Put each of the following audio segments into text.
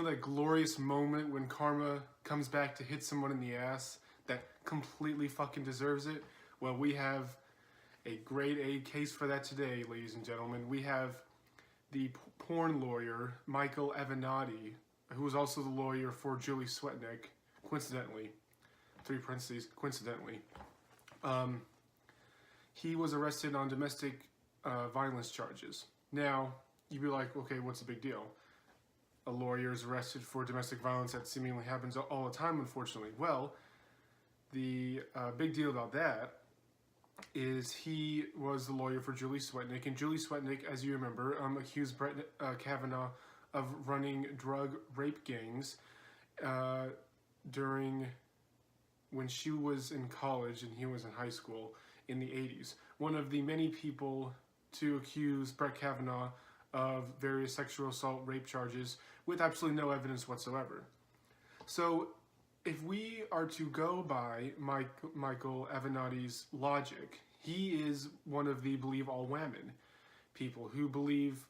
know that glorious moment when karma comes back to hit someone in the ass that completely fucking deserves it? Well, we have a grade A case for that today, ladies and gentlemen. We have the porn lawyer, Michael Avenatti, who was also the lawyer for Julie Swetnick, coincidentally, 3 parentheses, coincidentally. He was arrested on domestic violence charges. Now, you'd be like, okay, what's the big deal? A lawyer is arrested for domestic violence. That seemingly happens all the time, unfortunately. Well, the big deal about that is he was the lawyer for Julie Swetnick, and Julie Swetnick, as you remember, accused Brett Kavanaugh of running drug rape gangs during when she was in college and he was in high school in the 80s. One of the many people to accuse Brett Kavanaugh of various sexual assault rape charges with absolutely no evidence whatsoever. So if we are to go by Michael Avenatti's logic, he is one of the believe all women people who believe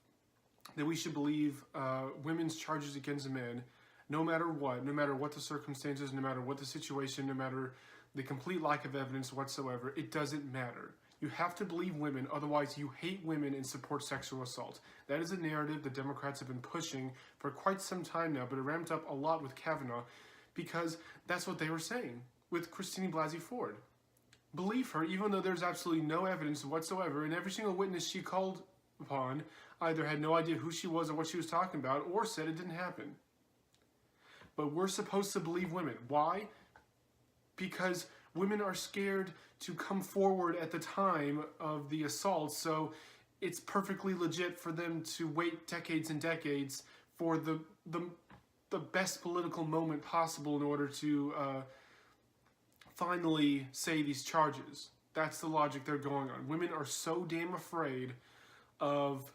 that we should believe women's charges against men no matter what the circumstances, no matter what the situation, no matter the complete lack of evidence whatsoever. It doesn't matter. You have to believe women, otherwise you hate women and support sexual assault. That is a narrative the Democrats have been pushing for quite some time now, but it ramped up a lot with Kavanaugh because that's what they were saying with Christine Blasey Ford. Believe her, even though there's absolutely no evidence whatsoever, and every single witness she called upon either had no idea who she was or what she was talking about, or said it didn't happen. But we're supposed to believe women. Why? Because women are scared to come forward at the time of the assault, so it's perfectly legit for them to wait decades and decades for the best political moment possible in order to finally say these charges. That's the logic they're going on. Women are so damn afraid of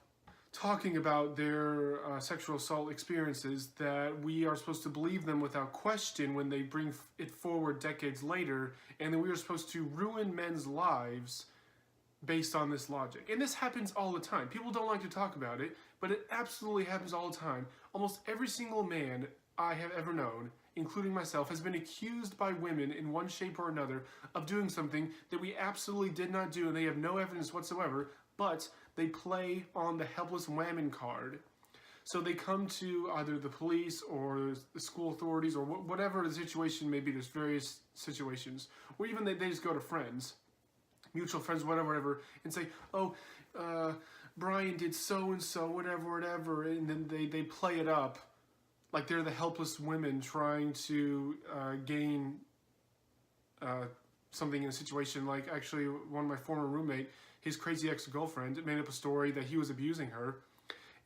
talking about their sexual assault experiences that we are supposed to believe them without question when they bring it forward decades later, and then we are supposed to ruin men's lives based on this logic. And this happens all the time. People don't like to talk about it, but it absolutely happens all the time. Almost every single man I have ever known, including myself, has been accused by women in one shape or another of doing something that we absolutely did not do, and they have no evidence whatsoever, but they play on the helpless woman card. So they come to either the police or the school authorities or whatever the situation may be. There's various situations. Or even they just go to friends, mutual friends, whatever, and say, oh, Brian did so-and-so, whatever. And then they play it up like they're the helpless women trying to gain something in a situation. Like actually one of my former roommate, his crazy ex-girlfriend, made up a story that he was abusing her,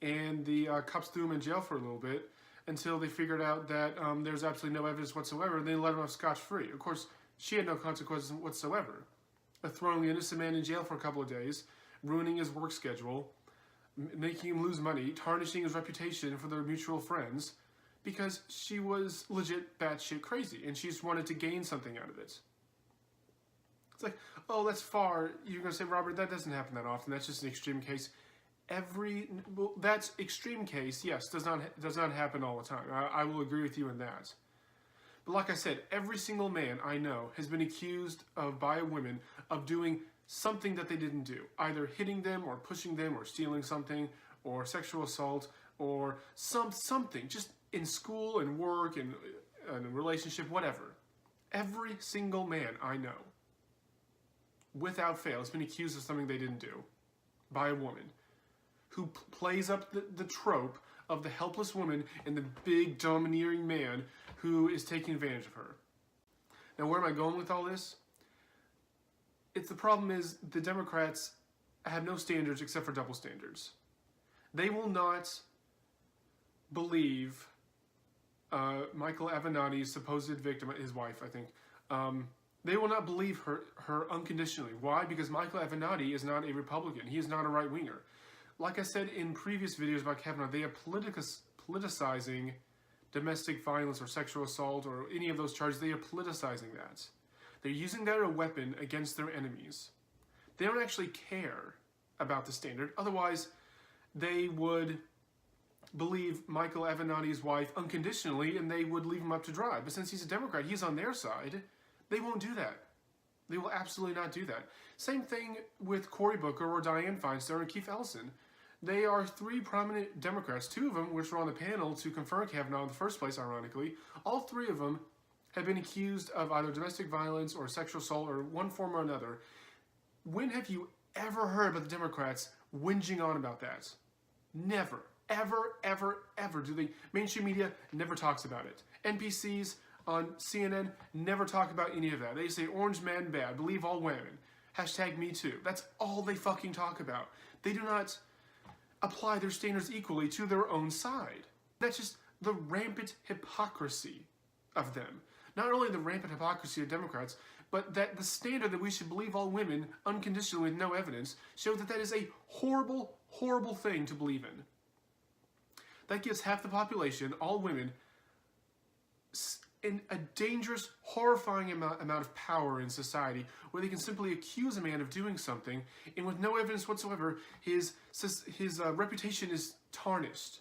and the cops threw him in jail for a little bit until they figured out that there's absolutely no evidence whatsoever, and they let him off scotch-free. Of course, she had no consequences whatsoever. Throwing the innocent man in jail for a couple of days, ruining his work schedule, making him lose money, tarnishing his reputation for their mutual friends, because she was legit batshit crazy, and she just wanted to gain something out of it. It's like, oh, that's far. You're going to say, Robert, that doesn't happen that often. That's just an extreme case. That's extreme case, yes, does not happen all the time. I will agree with you in that. But like I said, every single man I know has been accused by a woman of doing something that they didn't do. Either hitting them or pushing them or stealing something or sexual assault or something. Just in school and work and in a relationship, whatever. Every single man I know, without fail, has been accused of something they didn't do by a woman who plays up the trope of the helpless woman and the big domineering man who is taking advantage of her. Now, where am I going with all this? The problem is the Democrats have no standards except for double standards. They will not believe Michael Avenatti's supposed victim, his wife, I think. They will not believe her unconditionally. Why? Because Michael Avenatti is not a Republican. He is not a right-winger. Like I said in previous videos about Kavanaugh, they are politicizing domestic violence or sexual assault or any of those charges. They are politicizing that. They're using that as a weapon against their enemies. They don't actually care about the standard. Otherwise, they would believe Michael Avenatti's wife unconditionally and they would leave him up to dry. But since he's a Democrat, he's on their side. They won't do that. They will absolutely not do that. Same thing with Cory Booker or Dianne Feinstein or Keith Ellison. They are three prominent Democrats, two of them which were on the panel to confirm Kavanaugh in the first place, ironically. All three of them have been accused of either domestic violence or sexual assault or one form or another. When have you ever heard about the Democrats whinging on about that? Never. Ever, ever, ever do they. Mainstream media never talks about it. NPCs on CNN never talk about any of that. They say orange men bad, believe all women. Hashtag me too. That's all they fucking talk about. They do not apply their standards equally to their own side. That's just the rampant hypocrisy of them. Not only the rampant hypocrisy of Democrats, but that the standard that we should believe all women unconditionally with no evidence shows that that is a horrible, horrible thing to believe in. That gives half the population, all women, in a dangerous, horrifying amount of power in society where they can simply accuse a man of doing something and with no evidence whatsoever, his reputation is tarnished.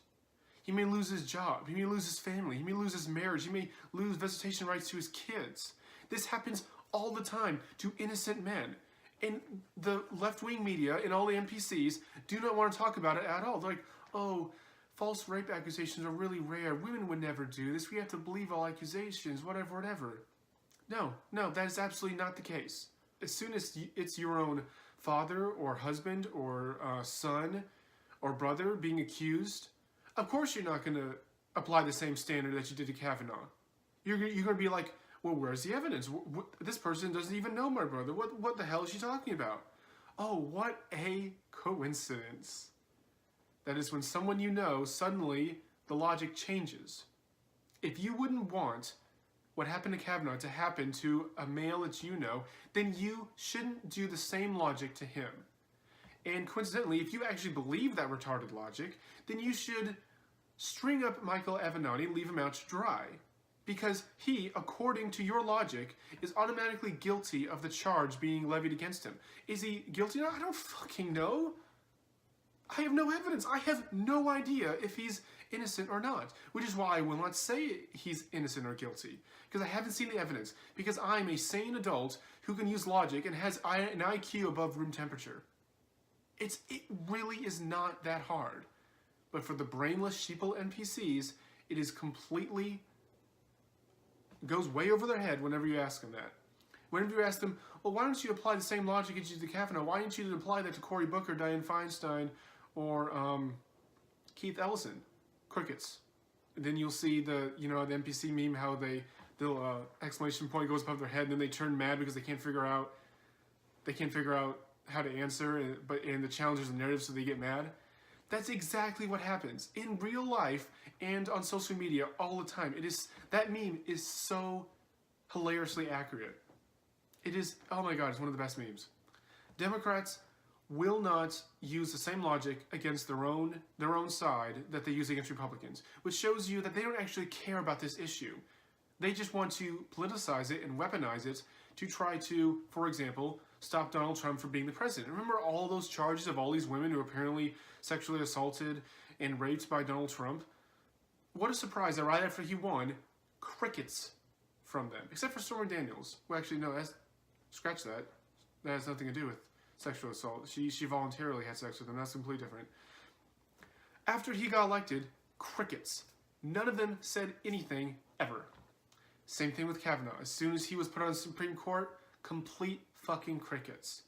He may lose his job, he may lose his family, he may lose his marriage, he may lose visitation rights to his kids. This happens all the time to innocent men. And the left-wing media and all the NPCs do not want to talk about it at all. They're like, oh, false rape accusations are really rare. Women would never do this. We have to believe all accusations, whatever, whatever. No, that is absolutely not the case. As soon as it's your own father or husband or son or brother being accused, of course you're not going to apply the same standard that you did to Kavanaugh. You're going to be like, well, where's the evidence? This person doesn't even know my brother. What the hell is she talking about? Oh, what a coincidence. That is when someone you know, suddenly the logic changes. If you wouldn't want what happened to Kavanaugh to happen to a male that you know, then you shouldn't do the same logic to him. And coincidentally, if you actually believe that retarded logic, then you should string up Michael Avenatti and leave him out to dry. Because he, according to your logic, is automatically guilty of the charge being levied against him. Is he guilty? I don't fucking know. I have no evidence. I have no idea if he's innocent or not, which is why I will not say he's innocent or guilty, because I haven't seen the evidence, because I'm a sane adult who can use logic and has an IQ above room temperature. It really is not that hard. But for the brainless sheeple NPCs, it is completely, goes way over their head whenever you ask them that. Whenever you ask them, well, why don't you apply the same logic as you did to Kavanaugh? Why didn't you apply that to Cory Booker, Dianne Feinstein, or Keith Ellison? Crickets. And then you'll see the NPC meme how the exclamation point goes above their head and then they turn mad because they can't figure out how to answer and the challenge is the narrative, so they get mad. That's exactly what happens in real life and on social media all the time. That meme is so hilariously accurate. It is, oh my God, it's one of the best memes. Democrats will not use the same logic against their own side that they use against Republicans, which shows you that they don't actually care about this issue. They just want to politicize it and weaponize it to try to, for example, stop Donald Trump from being the president. Remember all those charges of all these women who were apparently sexually assaulted and raped by Donald Trump? What a surprise that right after he won, crickets from them. Except for Stormy Daniels. Well, actually, no, scratch that. That has nothing to do with sexual assault. She voluntarily had sex with him. That's completely different. After he got elected, crickets. None of them said anything ever. Same thing with Kavanaugh. As soon as he was put on the Supreme Court, complete fucking crickets.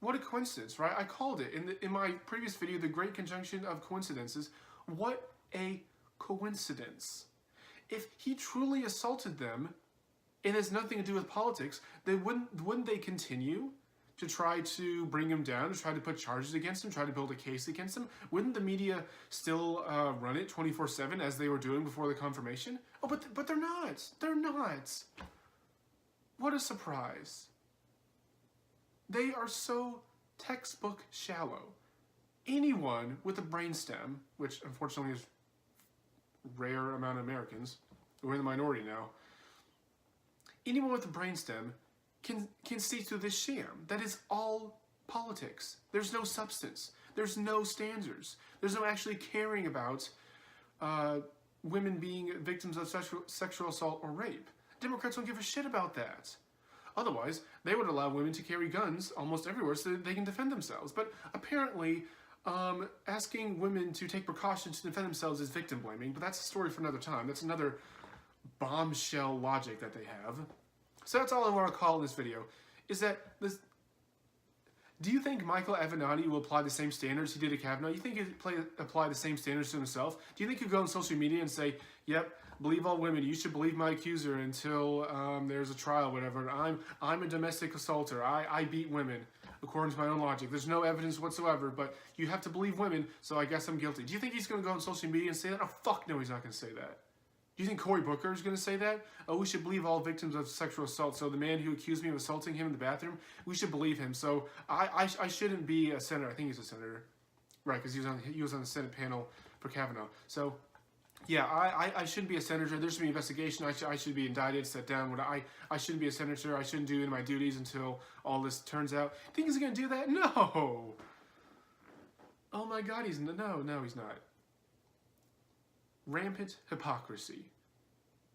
What a coincidence, right? I called it in my previous video, the great conjunction of coincidences. What a coincidence. If he truly assaulted them, and has nothing to do with politics, then wouldn't they continue to try to bring him down, to try to put charges against him, try to build a case against him? Wouldn't the media still run it 24/7 as they were doing before the confirmation? Oh, but they're not. They're not. What a surprise. They are so textbook shallow. Anyone with a brainstem, which unfortunately is a rare amount of Americans, we're in the minority now, anyone with a brainstem can see through this sham. That is all politics. There's no substance. There's no standards. There's no actually caring about women being victims of sexual assault or rape. Democrats don't give a shit about that. Otherwise, they would allow women to carry guns almost everywhere so that they can defend themselves. But apparently, asking women to take precautions to defend themselves is victim blaming, but that's a story for another time. That's another bombshell logic that they have. So that's all I want to call in this video, is that this... Do you think Michael Avenatti will apply the same standards he did to Kavanaugh? You think he'd apply the same standards to himself? Do you think he'd go on social media and say, yep, believe all women, you should believe my accuser until there's a trial, whatever. I'm a domestic assaulter. I beat women, according to my own logic. There's no evidence whatsoever, but you have to believe women, so I guess I'm guilty. Do you think he's going to go on social media and say that? Oh, fuck no, he's not going to say that. Do you think Cory Booker is going to say that? Oh, we should believe all victims of sexual assault. So the man who accused me of assaulting him in the bathroom, we should believe him. So I shouldn't be a senator. I think he's a senator, right? Because he was on the Senate panel for Kavanaugh. So yeah, I shouldn't be a senator. There should be an investigation. I should be indicted, set down. I shouldn't be a senator. I shouldn't do any of my duties until all this turns out. Think he's going to do that? No. Oh my God, he's no, he's not. Rampant hypocrisy,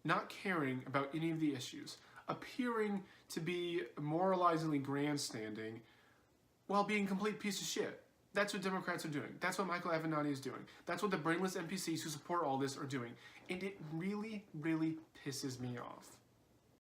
not caring about any of the issues, appearing to be moralizingly grandstanding while being a complete piece of shit. That's what Democrats are doing. That's what Michael Avenatti is doing. That's what the brainless NPCs who support all this are doing. And it really, really pisses me off.